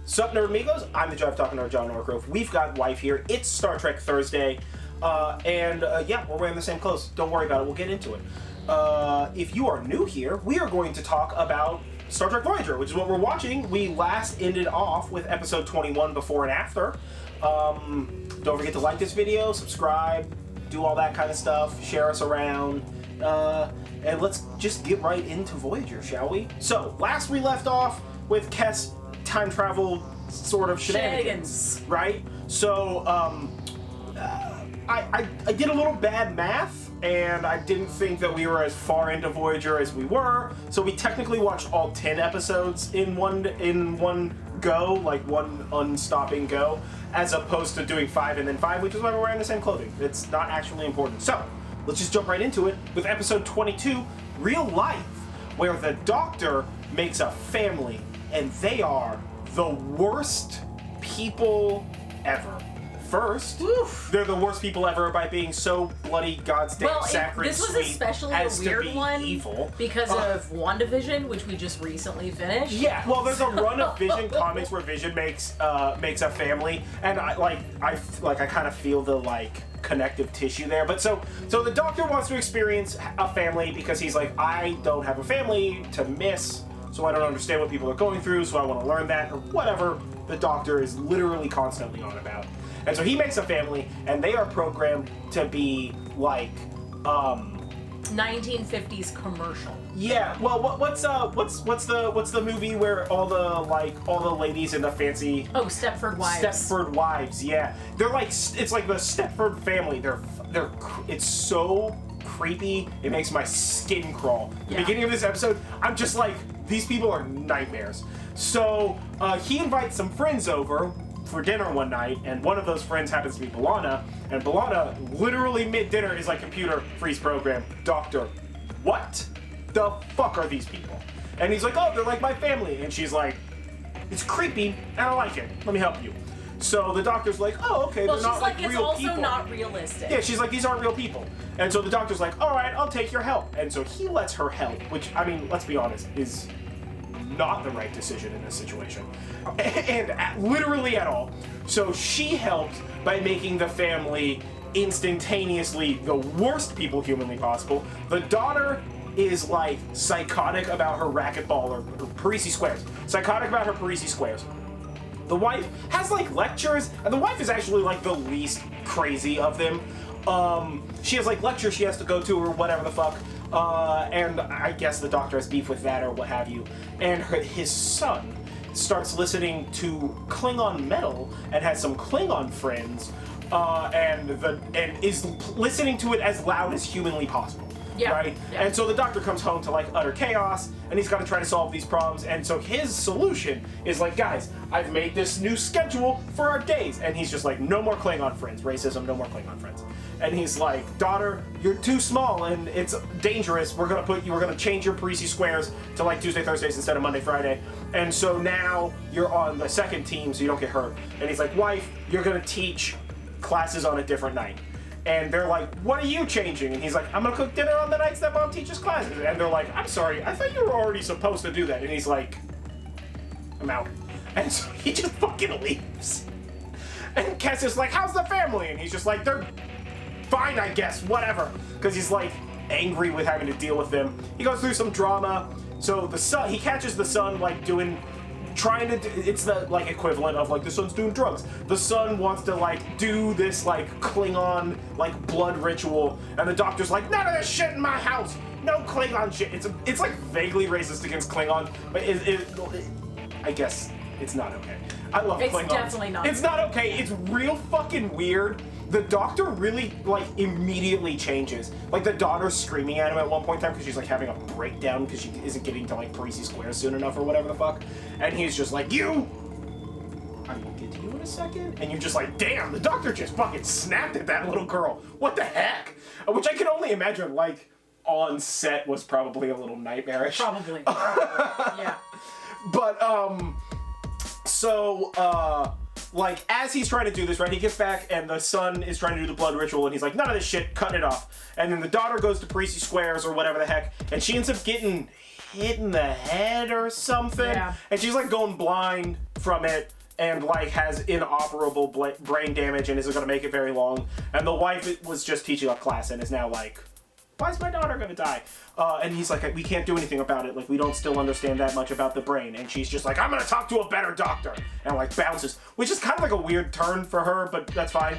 Sup, Nerdmigos? I'm the Jive Talking Nerd, John Norgrove. We've got Wife here. It's Star Trek Thursday. Yeah, we're wearing the same clothes. Don't worry about it. We'll get into it. If you are new here, we are going to talk about Star Trek Voyager, which is what we're watching. We last ended off with episode 21, Before and After. Don't forget to like this video, subscribe, do all that kind of stuff, share us around, and let's just get right into Voyager, shall we? So, last we left off with Kes time travel sort of shenanigans, right? So, I did a little bad math, and I didn't think that we were as far into Voyager as we were, so we technically watched all 10 episodes in one go, like one unstopping go, as opposed to doing 5 and then 5, which is why we're wearing the same clothing. It's not actually important. So, let's just jump right into it with episode 22, Real Life, where the Doctor makes a family, and they are the worst people ever. First, they're the worst people ever by being so bloody goddamn saccharine this was sweet especially as a weird to be one evil. because of WandaVision, which we just recently finished. Yeah, well, there's a run of Vision comics where Vision makes a family, and I kind of feel the connective tissue there. But so the Doctor wants to experience a family because he's like, I don't have a family to miss, so I don't understand what people are going through, so I want to learn that, or whatever the Doctor is literally constantly on about. And so he makes a family, and they are programmed to be like 1950s commercial. Yeah, well, what's the movie where all the ladies in the fancy Stepford Wives. Stepford Wives, yeah, they're like, it's like the Stepford family. It's so creepy. It makes my skin crawl. The beginning of this episode, I'm just like, these people are nightmares. So he invites some friends over for dinner one night, and one of those friends happens to be B'Elanna, and B'Elanna, literally mid-dinner, is like, computer, freeze program, Doctor, what the fuck are these people? And he's like, oh, they're like my family. And she's like, it's creepy, and I like it. Let me help you. So the Doctor's like, oh, okay, they're not like real people. Well, she's like, it's also not realistic. Yeah, she's like, these aren't real people. And so the Doctor's like, all right, I'll take your help. And so he lets her help, which, I mean, let's be honest, is not the right decision in this situation. And literally at all. So she helped by making the family instantaneously the worst people humanly possible. The daughter is like psychotic about her racquetball or Parisi squares. Psychotic about her Parisi squares. The wife has like lectures, and the wife is actually like the least crazy of them. She has like lectures she has to go to or whatever the fuck. And I guess the Doctor has beef with that or what have you. And his son starts listening to Klingon metal and has some Klingon friends, and is listening to it as loud as humanly possible. Yeah. Right? Yeah. And so the Doctor comes home to like utter chaos, and he's got to try to solve these problems. And so his solution is like, guys, I've made this new schedule for our days. And he's just like, no more Klingon friends. Racism, no more Klingon friends. And he's like, daughter, you're too small and it's dangerous. We're gonna change your Parisi squares to like Tuesday, Thursdays instead of Monday, Friday. And so now you're on the second team so you don't get hurt. And he's like, wife, you're gonna teach classes on a different night. And they're like, what are you changing? And he's like, I'm gonna cook dinner on the nights that mom teaches classes. And they're like, I'm sorry, I thought you were already supposed to do that. And he's like, I'm out. And so he just fucking leaves. And Kes is like, how's the family? And he's just like, they're fine, I guess, whatever. Because he's like angry with having to deal with them. He goes through some drama. So the son, he catches the son like it's the like equivalent of like the son's doing drugs. The son wants to like do this like Klingon like blood ritual, and the Doctor's like, none of this shit in my house. No Klingon shit. It's like vaguely racist against Klingon, but I guess it's not okay. I love Klingons. It's definitely not. It's not okay. It's real fucking weird. The Doctor really, like, immediately changes. Like, the daughter's screaming at him at one point in time because she's, like, having a breakdown because she isn't getting to, like, Parisi squares soon enough or whatever the fuck. And he's just like, I will get to you in a second. And you're just like, damn, the Doctor just fucking snapped at that little girl. What the heck? Which I can only imagine, like, on set was probably a little nightmarish. Probably. Yeah. But, like, as he's trying to do this, right, he gets back, and the son is trying to do the blood ritual, and he's like, none of this shit, cutting it off. And then the daughter goes to Parisi squares, or whatever the heck, and she ends up getting hit in the head or something. Yeah. And she's, like, going blind from it, and like has inoperable brain damage and isn't going to make it very long. And the wife was just teaching a class and is now like, why is my daughter going to die? And he's like, we can't do anything about it. Like, we don't still understand that much about the brain. And she's just like, I'm going to talk to a better doctor. And like bounces, which is kind of like a weird turn for her, but that's fine.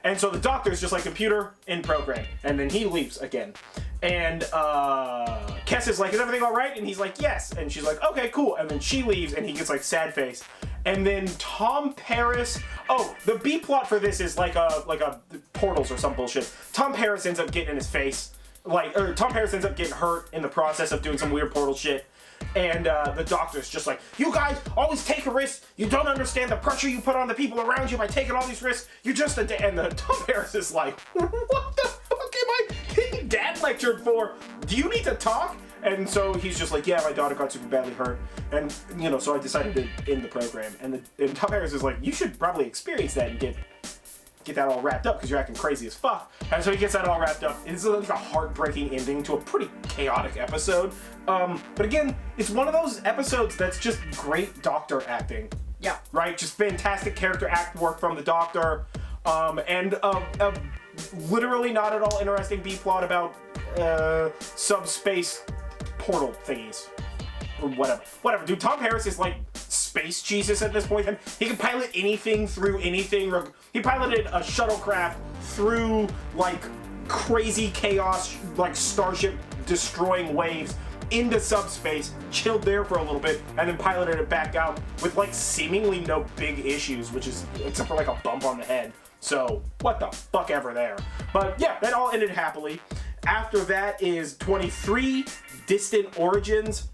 And so the doctor's just like, computer in program. And then he leaves again. And Kes is like, is everything all right? And he's like, yes. And she's like, okay, cool. And then she leaves and he gets like sad face. And then Tom Paris, the B plot for this is like a portals or some bullshit. Tom Paris ends up getting in his face, Tom Paris ends up getting hurt in the process of doing some weird portal shit. And the doctor's just like, you guys always take a risk. You don't understand the pressure you put on the people around you by taking all these risks. You're just a and the Tom Paris is like, what the fuck am I getting dad lectured for? Do you need to talk? And so he's just like, yeah, my daughter got super badly hurt. And, so I decided to end the program. And Tom Harris is like, you should probably experience that and get that all wrapped up because you're acting crazy as fuck. And so he gets that all wrapped up. It's like a heartbreaking ending to a pretty chaotic episode. But again, it's one of those episodes that's just great doctor acting. Yeah. Right? Just fantastic character act work from the doctor. And literally not at all interesting B-plot about subspace portal thingies. Or whatever. Dude, Tom Harris is like space Jesus at this point. He can pilot anything through anything. He piloted a shuttlecraft through like crazy chaos, like starship destroying waves into subspace, chilled there for a little bit, and then piloted it back out with like seemingly no big issues, which is except for like a bump on the head. So what the fuck ever there. But yeah, that all ended happily. After that is 23 Distant Origins.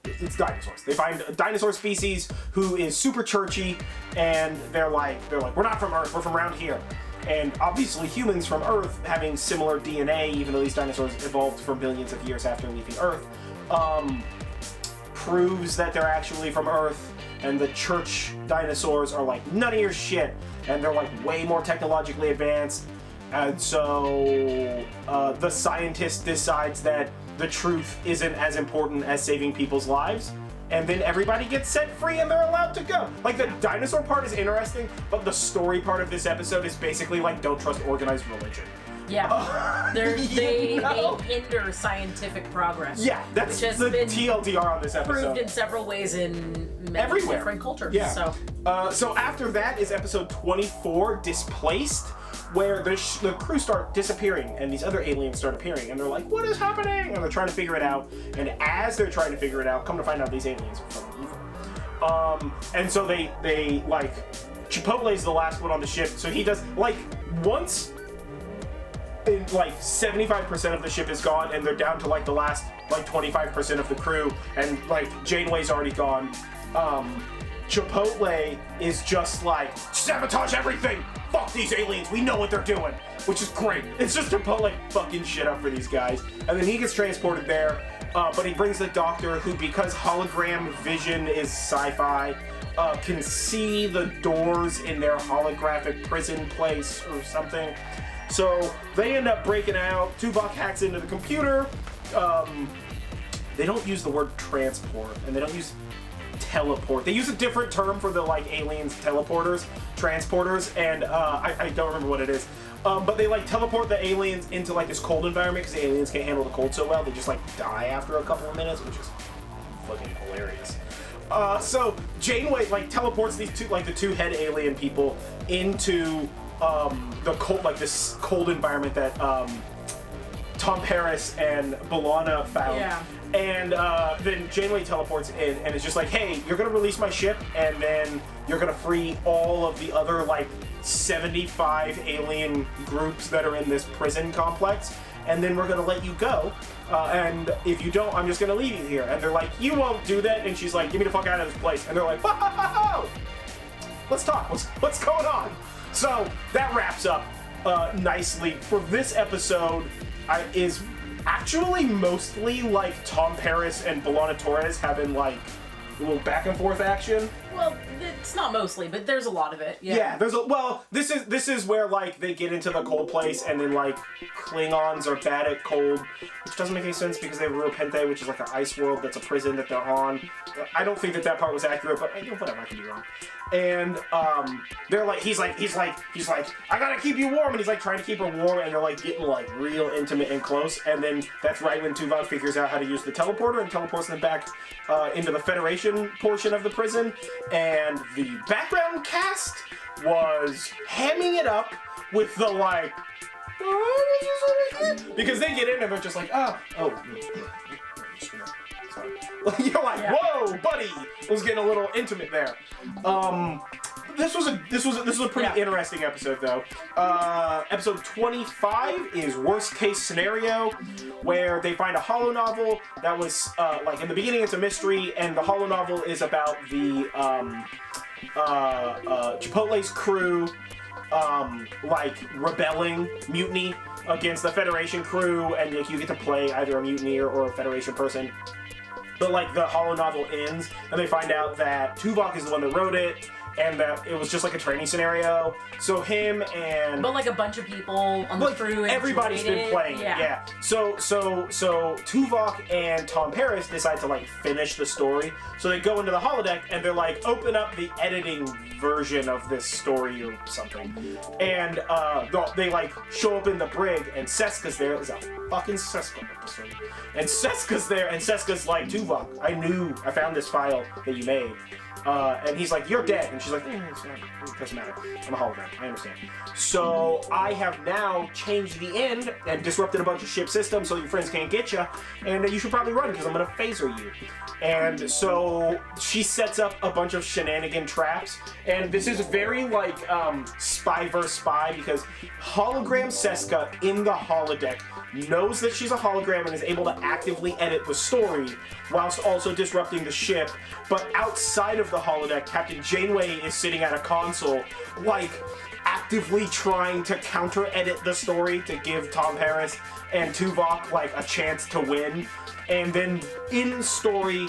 It's dinosaurs. They find a dinosaur species who is super churchy, and they're like, we're not from Earth, we're from around here. And obviously humans from Earth having similar DNA, even though these dinosaurs evolved for millions of years after leaving Earth, proves that they're actually from Earth. And the church dinosaurs are like, none of your shit. And they're like way more technologically advanced. And so the scientist decides that the truth isn't as important as saving people's lives. And then everybody gets set free and they're allowed to go. Like, the dinosaur part is interesting, but the story part of this episode is basically like, don't trust organized religion. Yeah. They hinder scientific progress. Yeah, that's the TLDR on this episode. Proved in several ways in many different cultures. Yeah. So after that is episode 24, Displaced, where the crew start disappearing and these other aliens start appearing, and they're like, what is happening? And they're trying to figure it out. And as they're trying to figure it out, come to find out these aliens are fucking evil. And so they like, Chipotle is the last one on the ship, so he does, like, once in like 75% of the ship is gone and they're down to like the last like 25% of the crew, and like Janeway's already gone, Chipotle is just like, sabotage everything! Fuck these aliens, we know what they're doing! Which is great. It's just Chipotle fucking shit up for these guys. And then he gets transported there, but he brings the doctor who, because hologram vision is sci-fi, can see the doors in their holographic prison place or something. So they end up breaking out. Tuvok hacks into the computer. They don't use the word transport, and they don't use teleport. They use a different term for the like aliens teleporters, transporters, and I don't remember what it is. But they like teleport the aliens into like this cold environment because the aliens can't handle the cold so well. They just like die after a couple of minutes, which is fucking hilarious. So Janeway like teleports these the two head alien people into the cold, like this cold environment that Tom Paris and B'Elanna found. Yeah. And then Janeway teleports in and is just like, hey, you're gonna release my ship, and then you're gonna free all of the other like 75 alien groups that are in this prison complex, and then we're gonna let you go. And if you don't, I'm just gonna leave you here. And they're like, you won't do that. And she's like, get me the fuck out of this place. And they're like, whoa! Let's talk. What's going on? So that wraps up nicely for this episode. Is actually mostly like Tom Paris and B'Elanna Torres having like a little back and forth action. Well, it's not mostly, but there's a lot of it. Yeah. Yeah, this is where like they get into the cold place, and then like Klingons are bad at cold, which doesn't make any sense because they have Ruapente, which is like an ice world that's a prison that they're on. I don't think that part was accurate, but whatever, I can be wrong. And they're like, he's like, I gotta keep you warm, and he's like trying to keep her warm, and they're like getting like real intimate and close, and then that's right when Tuvok figures out how to use the teleporter and teleports them back into the Federation portion of the prison, and the background cast was hamming it up with the like, because they get in and they're just like, you're like, whoa, buddy! It was getting a little intimate there. This was a pretty interesting episode though. Episode 25 is Worst Case Scenario, where they find a holo novel that was like in the beginning it's a mystery, and the holo novel is about the Chipotle's crew like rebelling, mutiny against the Federation crew, and like you get to play either a mutineer or a Federation person. But like the holo novel ends, and they find out that Tuvok is the one that wrote it, and that it was just like a training scenario. So him and but like a bunch of people on the crew. Everybody's been playing. Yeah. So Tuvok and Tom Paris decide to like finish the story. So they go into the holodeck and they're like, open up the editing version of this story or something. And they like show up in the brig, and Seska's there. It was a fucking Seska episode. And Seska's there, and Seska's like, Tuvok, I found this file that you made. And he's like, you're dead. And she's like, it doesn't matter. I'm a hologram. I understand. So I have now changed the end and disrupted a bunch of ship systems so your friends can't get you. And you should probably run because I'm going to phaser you. And so she sets up a bunch of shenanigan traps. And this is very like spy versus spy, because hologram Seska in the holodeck knows that she's a hologram and is able to actively edit the story whilst also disrupting the ship. But outside of the holodeck, Captain Janeway is sitting at a console, like actively trying to counter-edit the story to give Tom Paris and Tuvok like a chance to win. And then in story,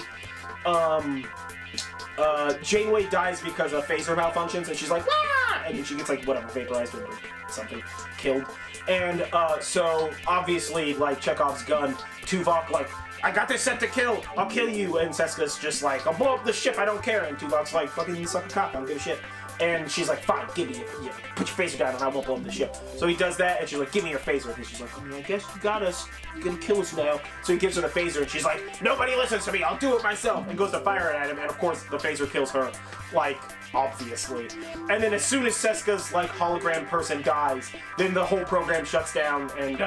Janeway dies because a phaser malfunctions, and she's like, wah! And then she gets like whatever, vaporized or something, killed. And so obviously, like Chekhov's gun, Tuvok like, I got this set to kill, I'll kill you. And Seska's just like, I'll blow up the ship, I don't care. And Tuvok's like, fucking you suck a cock, I don't give a shit. And she's like, fine, give me it. Yeah, put your phaser down and I won't blow up the ship. So he does that, and she's like, give me your phaser. And she's like, I guess you got us. You're gonna kill us now. So he gives her the phaser, and she's like, nobody listens to me, I'll do it myself. And goes to fire it at him, and of course the phaser kills her. Like, obviously. And then as soon as Seska's like hologram person dies, then the whole program shuts down, and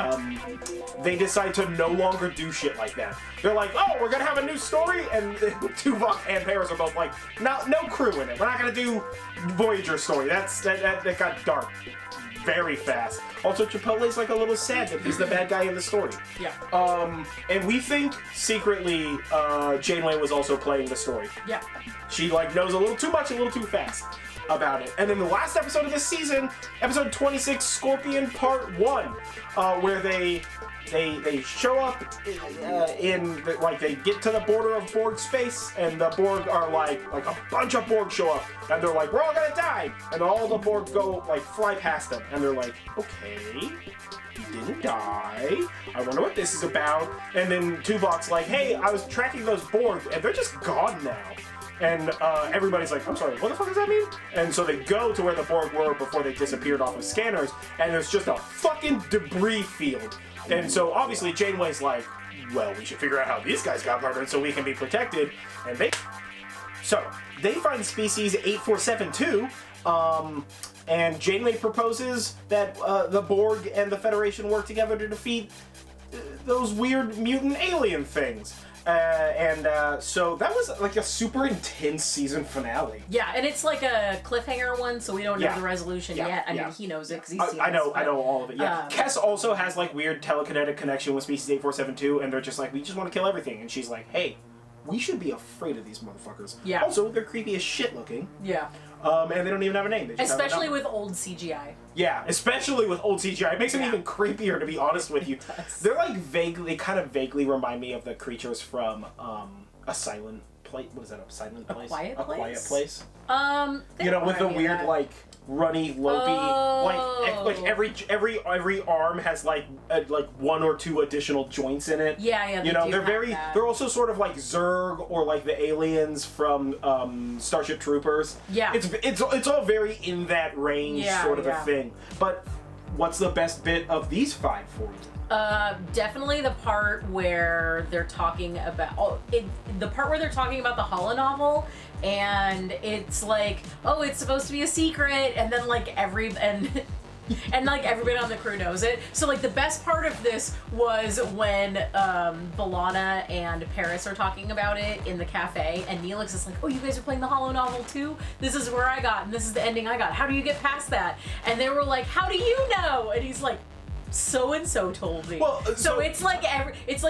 they decide to no longer do shit like that. They're like, oh, we're gonna have a new story, and Tuvok and Paris are both like, no crew in it. We're not gonna do Voyager story. That got dark very fast. Also, Chipotle's like a little sad that he's the bad guy in the story. Yeah. And we think secretly Janeway was also playing the story. Yeah. She like knows a little too much, a little too fast about it. And then the last episode of this season, episode 26, Scorpion Part 1, where they show up like they get to the border of Borg space, and the Borg are like a bunch of Borg show up, and they're like, we're all gonna die, and all the Borg go like fly past them, and they're like, okay, you didn't die, I wonder what this is about. And then Tuvok's like, hey, I was tracking those Borg and they're just gone now. And everybody's like, I'm sorry, what the fuck does that mean? And so they go to where the Borg were before they disappeared off of scanners, and there's just a fucking debris field. And so obviously Janeway's like, well, we should figure out how these guys got murdered so we can be protected. And they find species 8472, and Janeway proposes that the Borg and the Federation work together to defeat those weird mutant alien things. So that was like a super intense season finale. Yeah, and it's like a cliffhanger one, so we don't know the resolution yet. I mean, he knows it because he's seen I know all of it, yeah. Kes also has like weird telekinetic connection with species 8472, and they're just like, we just want to kill everything. And she's like, hey, we should be afraid of these motherfuckers. Yeah. Also, they're creepy as shit looking. Yeah. And they don't even have a name. They just especially with old CGI. Yeah, especially with old CGI. It makes them even creepier, to be honest with you. They're like they kind of vaguely remind me of the creatures from A Silent place. What is that? A silent place? A quiet place. Quiet place. You know, with the weird like runny, lopey, like every arm has like one or two additional joints in it. Yeah. You know, they're also sort of like Zurg or like the aliens from Starship Troopers. Yeah. It's all very in that range sort of a thing. But what's the best bit of these 5 for you? Definitely the part where they're talking about the holonovel, and it's like, oh, it's supposed to be a secret, and then like and like everybody on the crew knows it. So like the best part of this was when B'Elanna and Paris are talking about it in the cafe, and Neelix is like, oh, you guys are playing the holonovel too? This is where I got, and this is the ending I got. How do you get past that? And they were like, how do you know? And he's like, so and so told me. Well, so it's like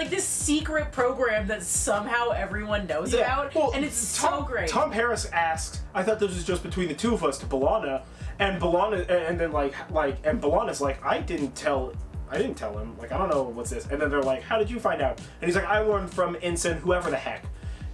this secret program that somehow everyone knows about, and it's so great. Tom Paris asked, I thought this was just between the two of us, to B'Elanna, and B'Elanna, and then and B'Elanna's like, I didn't tell him. Like, I don't know what's this. And then they're like, how did you find out? And he's like, I learned from Ensign, whoever the heck.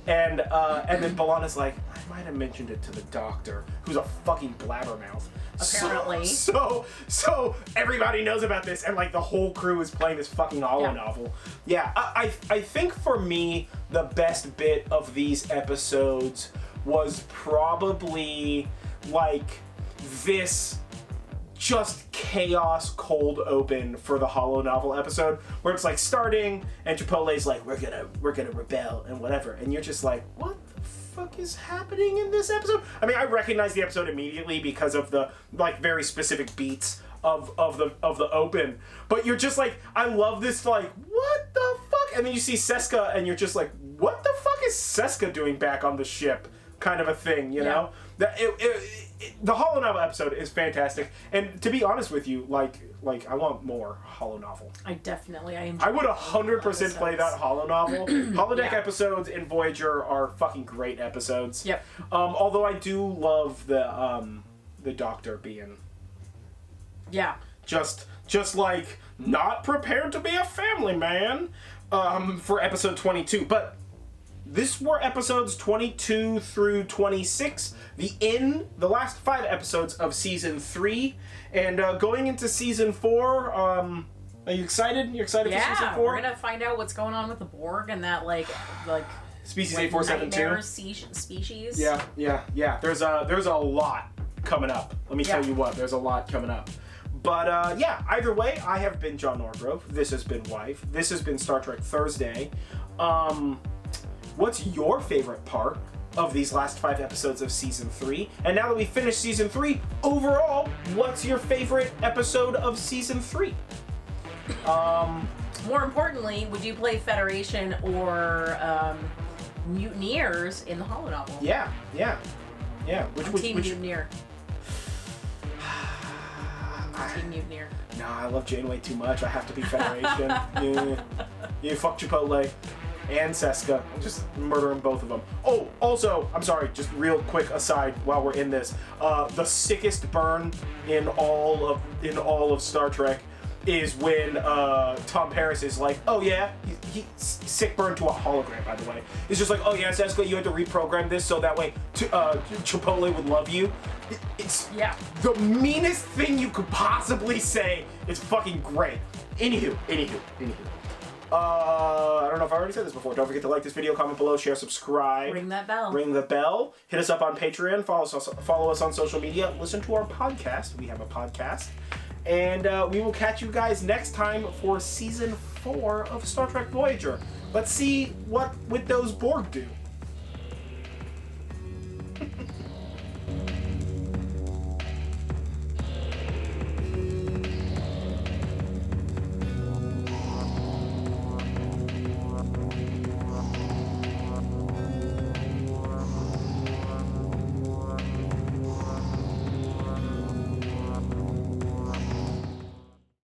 And then B'Elanna's like, I might have mentioned it to the doctor, who's a fucking blabbermouth. Apparently. So everybody knows about this, and like the whole crew is playing this fucking holonovel. Yeah, I think for me, the best bit of these episodes was probably like this just chaos cold open for the holonovel episode, where it's like starting and Chipotle's like, we're gonna rebel and whatever, and you're just like, what the fuck is happening in this episode? I mean, I recognize the episode immediately because of the like very specific beats of the open, but you're just like, I love this, like, what the fuck? And then you see Seska and you're just like, what the fuck is Seska doing back on the ship, kind of a thing, you know? The holonovel episode is fantastic, and to be honest with you, like I want more holonovel. I I would 100% play that holonovel. Holodeck episodes in Voyager are fucking great episodes. Yep. Although I do love the Doctor being just like not prepared to be a family man for episode 22, but this were episodes 22 through 26, the last 5 episodes of season 3, and going into season 4. Are you excited? You excited for season 4? We're gonna find out what's going on with the Borg and that like species 8472 species. Yeah. There's a lot coming up. Let me tell you what. There's a lot coming up. But either way, I have been John Norgrove. This has been Wife. This has been Star Trek Thursday. What's your favorite part of these last 5 episodes of season 3? And now that we finished season 3, overall, what's your favorite episode of season 3? More importantly, would you play Federation or Mutineers in the holonovel? Yeah. Which Team Mutineer. Team Mutineer. Nah, I love Janeway too much. I have to be Federation. Yeah, fuck Chipotle and Seska. I'll just murder them, both of them. Oh, also, I'm sorry, just real quick aside while we're in this. The sickest burn in all of Star Trek is when Tom Paris is like, oh yeah, he's sick burn to a hologram, by the way. It's just like, oh yeah, Seska, you had to reprogram this so that way Chipotle would love you. It's the meanest thing you could possibly say. It's fucking great. Anywho. I don't know if I already said this before. Don't forget to like this video, comment below, share, subscribe. Ring that bell. Ring the bell. Hit us up on Patreon. Follow us on social media. Listen to our podcast. We have a podcast. And we will catch you guys next time for Season 4 of Star Trek Voyager. Let's see what would those Borg do.